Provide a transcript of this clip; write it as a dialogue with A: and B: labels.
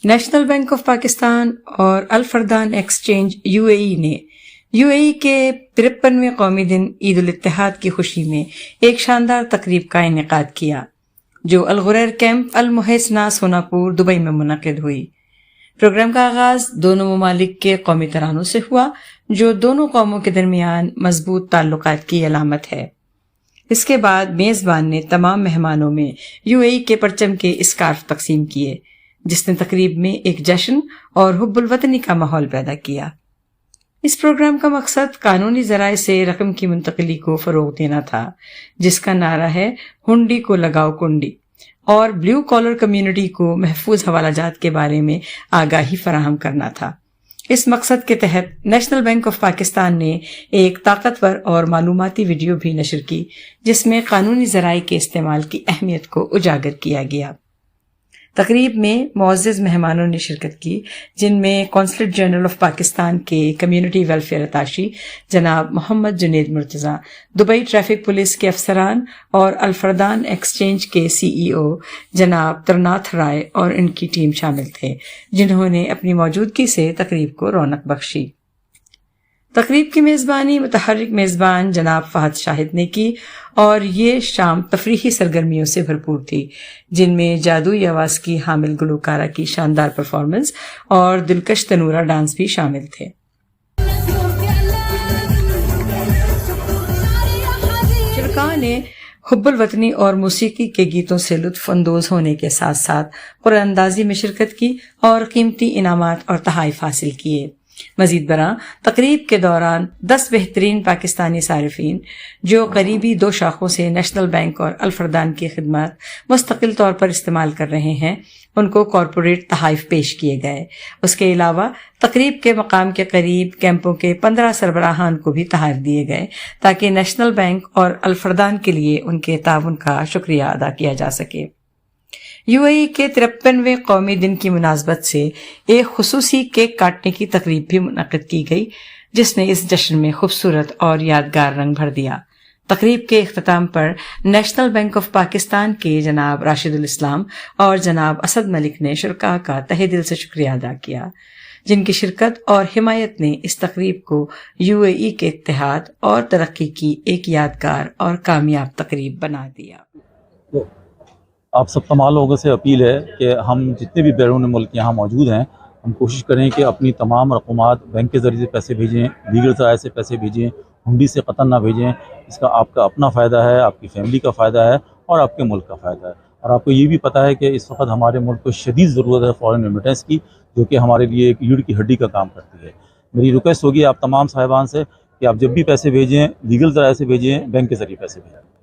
A: National bank of Pakistan اور الفردان exchange UAE نے UAE کے 53ویں قومی دن عید الاتحاد کی خوشی میں ایک شاندار تقریب کا انعقاد کیا جو الغریر کیمپ المحسنہ سوناپور دبئی میں منعقد ہوئی۔ پروگرام کا آغاز دونوں ممالک کے قومی ترانوں سے ہوا جو دونوں قوموں کے درمیان مضبوط تعلقات کی علامت ہے۔ اس کے بعد میزبان نے تمام مہمانوں میں UAE کے پرچم کے اسکارف تقسیم کیے جس نے تقریب میں ایک جشن اور حب الوطنی کا ماحول پیدا کیا۔ اس پروگرام کا مقصد قانونی ذرائع سے رقم کی منتقلی کو فروغ دینا تھا جس کا نعرہ ہے ہنڈی کو لگاؤ کنڈی، اور بلیو کالر کمیونٹی کو محفوظ حوالہ جات کے بارے میں آگاہی فراہم کرنا تھا۔ اس مقصد کے تحت نیشنل بینک آف پاکستان نے ایک طاقتور اور معلوماتی ویڈیو بھی نشر کی جس میں قانونی ذرائع کے استعمال کی اہمیت کو اجاگر کیا گیا۔ تقریب میں معزز مہمانوں نے شرکت کی جن میں قونصلیٹ جنرل آف پاکستان کے کمیونٹی ویلفیئر اتاشی جناب Muhammad Junaid Murtaza, Dubai traffic police کے افسران اور الفردان ایکسچینج کے CEO جناب ترناتھ رائے اور ان کی ٹیم شامل تھے جنہوں نے اپنی موجودگی سے تقریب کو رونق بخشی۔ تقریب کی میزبانی متحرک میزبان جناب فہد شاہد نے کی اور یہ شام تفریحی سرگرمیوں سے بھرپور تھی جن میں جادوئی آواز کی حامل گلوکارہ کی شاندار پرفارمنس اور دلکش تنورہ ڈانس بھی شامل تھے۔ شرکاء نے حب الوطنی اور موسیقی کے گیتوں سے لطف اندوز ہونے کے ساتھ ساتھ قرآن اندازی میں شرکت کی اور قیمتی انعامات اور تحائف حاصل کیے۔ مزید برآں تقریب کے دوران 10 بہترین پاکستانی صارفین جو قریبی 2 شاخوں سے نیشنل بینک اور الفردان کی خدمات مستقل طور پر استعمال کر رہے ہیں ان کو کارپوریٹ تحائف پیش کیے گئے۔ اس کے علاوہ تقریب کے مقام کے قریب کیمپوں کے 15 سربراہان کو بھی تحائف دیے گئے تاکہ نیشنل بینک اور الفردان کے لیے ان کے تعاون کا شکریہ ادا کیا جا سکے۔ UAE کے 53ویں قومی دن کی مناسبت سے ایک خصوصی کیک کاٹنے کی تقریب بھی منعقد کی گئی جس نے اس جشن میں خوبصورت اور یادگار رنگ بھر دیا۔ تقریب کے اختتام پر نیشنل بینک آف پاکستان کے جناب راشد الاسلام اور جناب اسد ملک نے شرکاء کا تہہ دل سے شکریہ ادا کیا جن کی شرکت اور حمایت نے اس تقریب کو UAE کے اتحاد اور ترقی کی ایک یادگار اور کامیاب تقریب بنا دیا۔
B: آپ سب تمام لوگوں سے اپیل ہے کہ ہم جتنے بھی بیرون ملک یہاں موجود ہیں ہم کوشش کریں کہ اپنی تمام رقومات بینک کے ذریعے سے پیسے بھیجیں، دیگر ذرائع سے پیسے بھیجیں، ہنڈی سے قطعاً نہ بھیجیں۔ اس کا آپ کا اپنا فائدہ ہے، آپ کی فیملی کا فائدہ ہے اور آپ کے ملک کا فائدہ ہے۔ اور آپ کو یہ بھی پتہ ہے کہ اس وقت ہمارے ملک کو شدید ضرورت ہے فارن ریمیٹنس کی جو کہ ہمارے لیے ایک ریڑھ کی ہڈی کا کام کرتی ہے۔ میری ریکویسٹ ہوگی آپ تمام صاحبان سے کہ آپ جب بھی پیسے بھیجیں لیگل ذرائع سے بھیجیں، بینک کے ذریعے پیسے بھیجیں۔